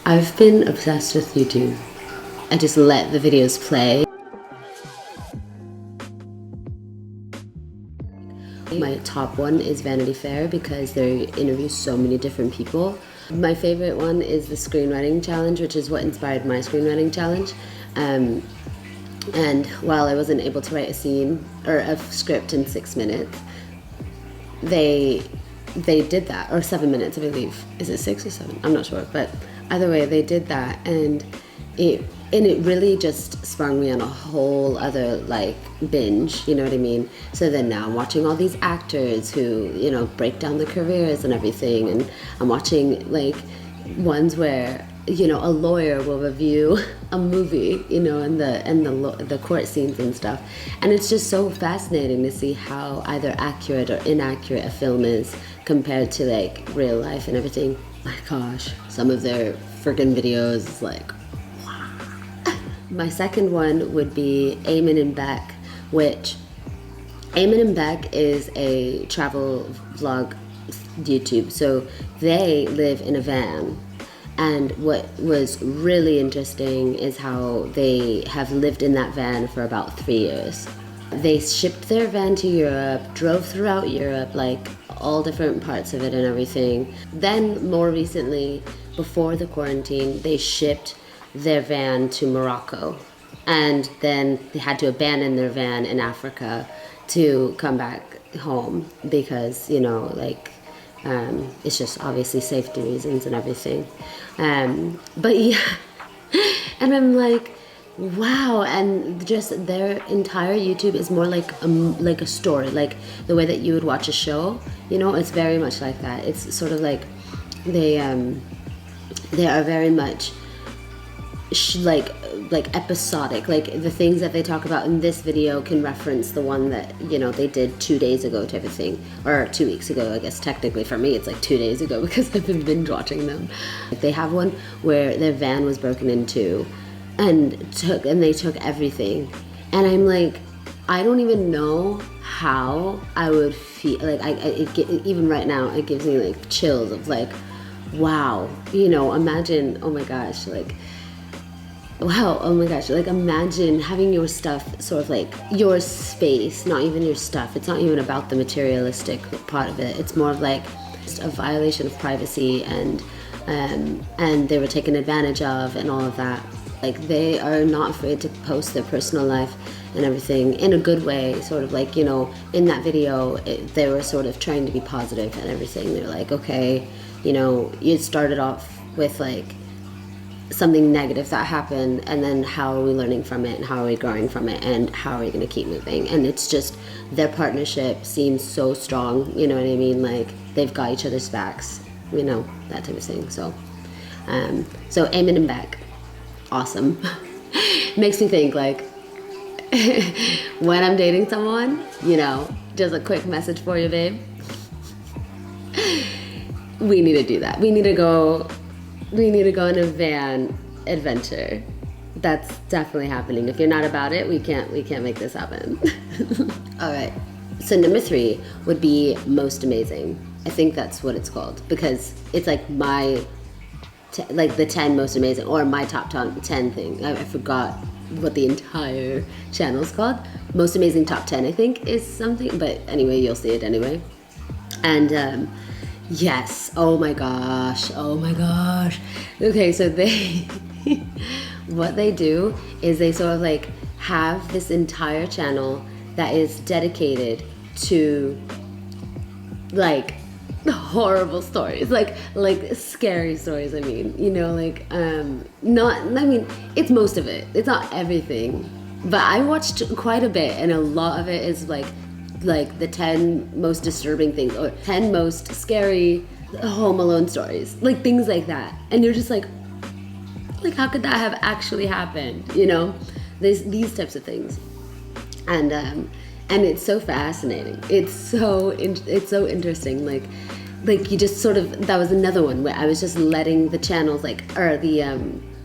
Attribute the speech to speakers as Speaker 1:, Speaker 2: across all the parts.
Speaker 1: I've been obsessed with YouTube. I just let the videos play. My top one is Vanity Fair because they interview so many different people. My favorite one is the screenwriting challenge, which is what inspired my screenwriting challenge. And while I wasn't able to write a scene or a script in 6 minutes, they did that, or 7 minutes, I believe. Is it 6 or 7? I'm not sure, but either way, they did that, and it really just sprung me on a whole other like binge, you know what I mean? So then now I'm watching all these actors who, you know, break down their careers and everything, and I'm watching like ones where, you know, a lawyer will review a movie, you know, and the court scenes and stuff, and it's just so fascinating to see how either accurate or inaccurate a film is compared to like real life and everything. My gosh, some of their freaking videos is like, wow. My second one would be Eamon and Back, which Eamon and Back is a travel vlog YouTube. So they live in a van. And what was really interesting is how they have lived in that van for about 3 years. They shipped their van to Europe, drove throughout Europe, like all different parts of it and everything. Then more recently, before the quarantine, they shipped their van to Morocco. And then they had to abandon their van in Africa to come back home because, you know, like, it's just obviously safety reasons and everything. But yeah, and I'm like, wow, and just their entire YouTube is more like a story, like the way that you would watch a show, you know, it's very much like that. It's sort of like they are very much like episodic, like the things that they talk about in this video can reference the one that, you know, they did 2 days ago type of thing, or 2 weeks ago. I guess technically for me it's like 2 days ago because I've been binge watching them. They have one where their van was broken into and they took everything, and I'm like, I don't even know how I would feel. Like even right now it gives me like chills of like, wow, you know, imagine, oh my gosh, like, wow, oh my gosh, like imagine having your stuff sort of like your space, not even your stuff. It's not even about the materialistic part of it. It's more of like just a violation of privacy, and they were taken advantage of and all of that. Like they are not afraid to post their personal life and everything in a good way, sort of like, you know, in that video, they were sort of trying to be positive and everything. They're like, okay, you know, you started off with like something negative that happened, and then how are we learning from it, and how are we growing from it, and how are we going to keep moving? And it's just, their partnership seems so strong, you know what I mean? Like they've got each other's backs, you know, that type of thing. So Eamon and Back, awesome. Makes me think like when I'm dating someone, you know, just a quick message for you, babe. We need to do that. We need to go on a van adventure. That's definitely happening. If you're not about it, we can't make this happen. All right. So number 3 would be Most Amazing. I think that's what it's called because it's like like the 10 most amazing, or my top 10 thing. I forgot what the entire channel's called. Most Amazing Top 10, I think, is something. But anyway, you'll see it anyway. And yes, oh my gosh. Okay, so they, what they do is they sort of like have this entire channel that is dedicated to like horrible stories, like scary stories. I mean, you know, like it's most of it. It's not everything, but I watched quite a bit, and a lot of it is like the 10 most disturbing things, or 10 most scary Home Alone stories, like things like that. And you're just like how could that have actually happened? You know, these types of things, and it's so fascinating. It's so interesting. Like you just sort of, that was another one where I was just letting the channels the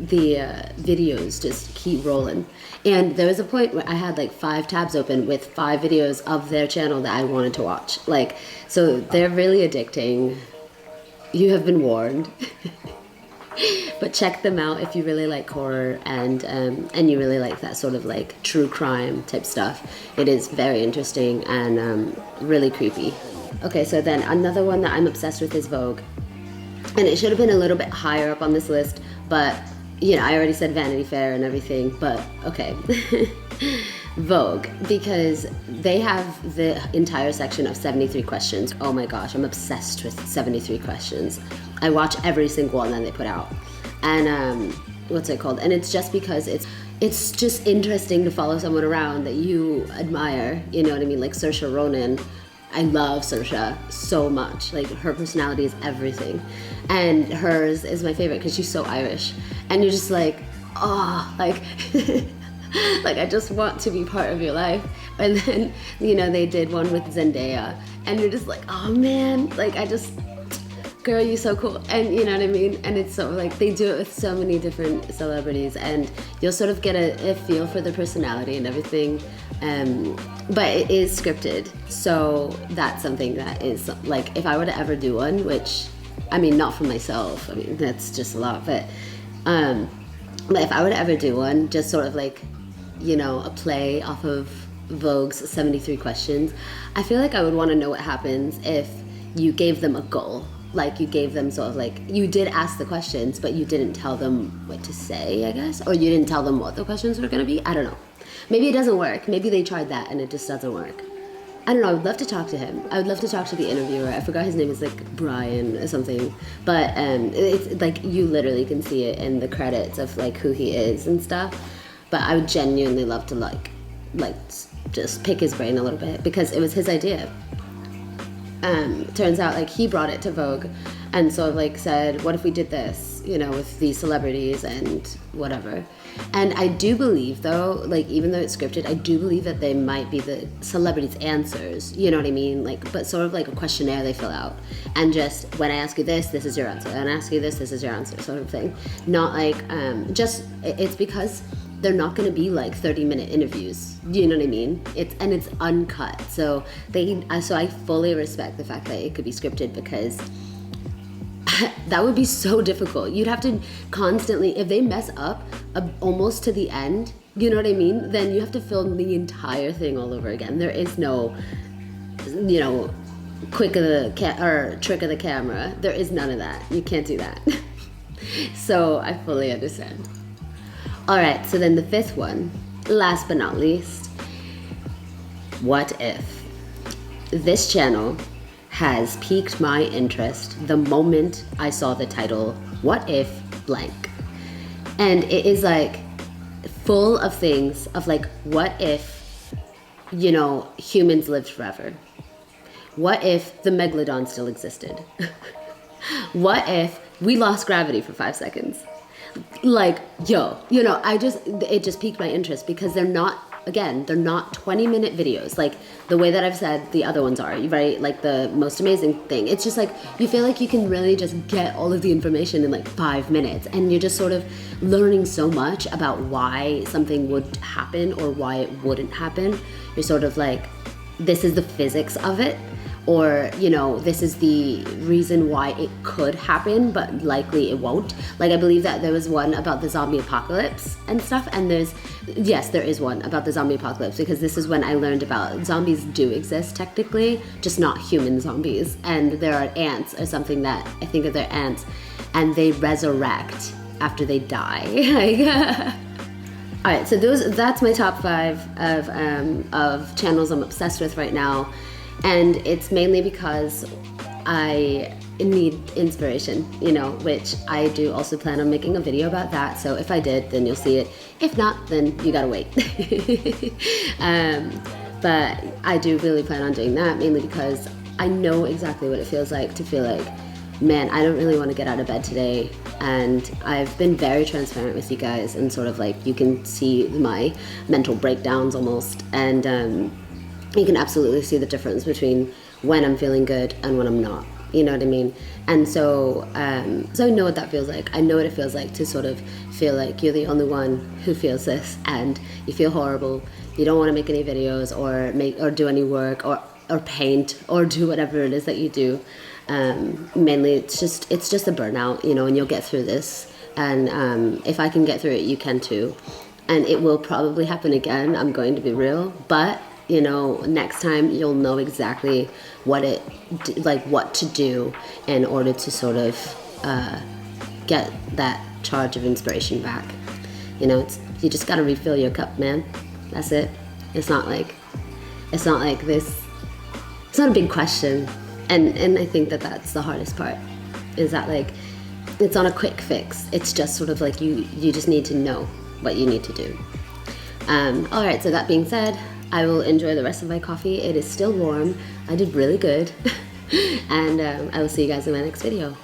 Speaker 1: videos just keep rolling. And there was a point where I had like 5 tabs open with 5 videos of their channel that I wanted to watch. Like, so they're really addicting. You have been warned. But check them out if you really like horror and you really like that sort of like true crime type stuff. It is very interesting and really creepy. Okay, so then another one that I'm obsessed with is Vogue. And it should have been a little bit higher up on this list, but you know, I already said Vanity Fair and everything, but okay. Vogue, because they have the entire section of 73 questions. Oh my gosh, I'm obsessed with 73 questions. I watch every single one that they put out. And what's it called? And it's just because it's just interesting to follow someone around that you admire, you know what I mean? Like Saoirse Ronan. I love Saoirse so much. Like, her personality is everything. And hers is my favorite because she's so Irish. And you're just like, oh, like, like, I just want to be part of your life. And then, you know, they did one with Zendaya. And you're just like, oh man, like, girl, you're so cool. And you know what I mean? And it's so, like, they do it with so many different celebrities. And you'll sort of get a feel for their personality and everything. But it is scripted, so that's something that is, like, if I were to ever do one, which, I mean, not for myself, I mean, that's just a lot, but if I were to ever do one, just sort of like, you know, a play off of Vogue's 73 questions, I feel like I would want to know what happens if you gave them a goal. Like, you gave them sort of like, you did ask the questions, but you didn't tell them what to say, I guess, or you didn't tell them what the questions were going to be. I don't know. Maybe it doesn't work. Maybe they tried that and it just doesn't work. I don't know. I would love to talk to him. I would love to talk to the interviewer. I forgot his name is like Brian or something. But it's like, you literally can see it in the credits of like who he is and stuff. But I would genuinely love to like just pick his brain a little bit because it was his idea. Turns out like he brought it to Vogue and sort of like said, what if we did this, you know, with these celebrities and whatever. And I do believe though, like, even though it's scripted, I do believe that they might be the celebrities' answers, you know what I mean? Like, but sort of like a questionnaire they fill out. And just, when I ask you this is your answer. And I ask you this is your answer, sort of thing. Not like, it's because they're not going to be like 30-minute interviews. You know what I mean? It's uncut. So I fully respect the fact that it could be scripted because that would be so difficult. You'd have to constantly, if they mess up almost to the end, you know what I mean? Then you have to film the entire thing all over again. There is no, you know, trick of the camera. There is none of that. You can't do that. So I fully understand. All right, so then the fifth one, last but not least, what if? This channel has piqued my interest the moment I saw the title, What If Blank? And it is like full of things of like, what if, you know, humans lived forever? What if the megalodon still existed? What if we lost gravity for 5 seconds? Like, yo, you know, it just piqued my interest because they're not 20-minute videos like the way that I've said the other ones are, right? Like the most amazing thing. It's just like, you feel like you can really just get all of the information in like 5 minutes and you're just sort of learning so much about why something would happen or why it wouldn't happen. You're sort of like, this is the physics of it. Or, you know, this is the reason why it could happen, but likely it won't. Like, I believe that there was one about the zombie apocalypse and stuff, and there is one about the zombie apocalypse, because this is when I learned about zombies do exist technically, just not human zombies. And there are ants or something that, I think that they're ants, and they resurrect after they die. All right, so that's my top 5 of channels I'm obsessed with right now. And it's mainly because I need inspiration, you know, which I do also plan on making a video about that. So if I did, then you'll see it. If not, then you gotta wait. But I do really plan on doing that, mainly because I know exactly what it feels like to feel like, man, I don't really want to get out of bed today. And I've been very transparent with you guys and sort of like, you can see my mental breakdowns almost. And you can absolutely see the difference between when I'm feeling good and when I'm not. You know what I mean? And so I know what that feels like. I know what it feels like to sort of feel like you're the only one who feels this and you feel horrible. You don't want to make any videos or do any work or paint or do whatever it is that you do. Mainly it's just a burnout, you know, and you'll get through this. And if I can get through it, you can too. And it will probably happen again. I'm going to be real, but you know, next time you'll know exactly what to do in order to sort of get that charge of inspiration back. You know, you just gotta refill your cup, man. That's it. It's not like this. It's not a big question, and I think that's the hardest part. Is that like it's not a quick fix. It's just sort of like you just need to know what you need to do. All right. So that being said, I will enjoy the rest of my coffee. It is still warm. I did really good. And I will see you guys in my next video.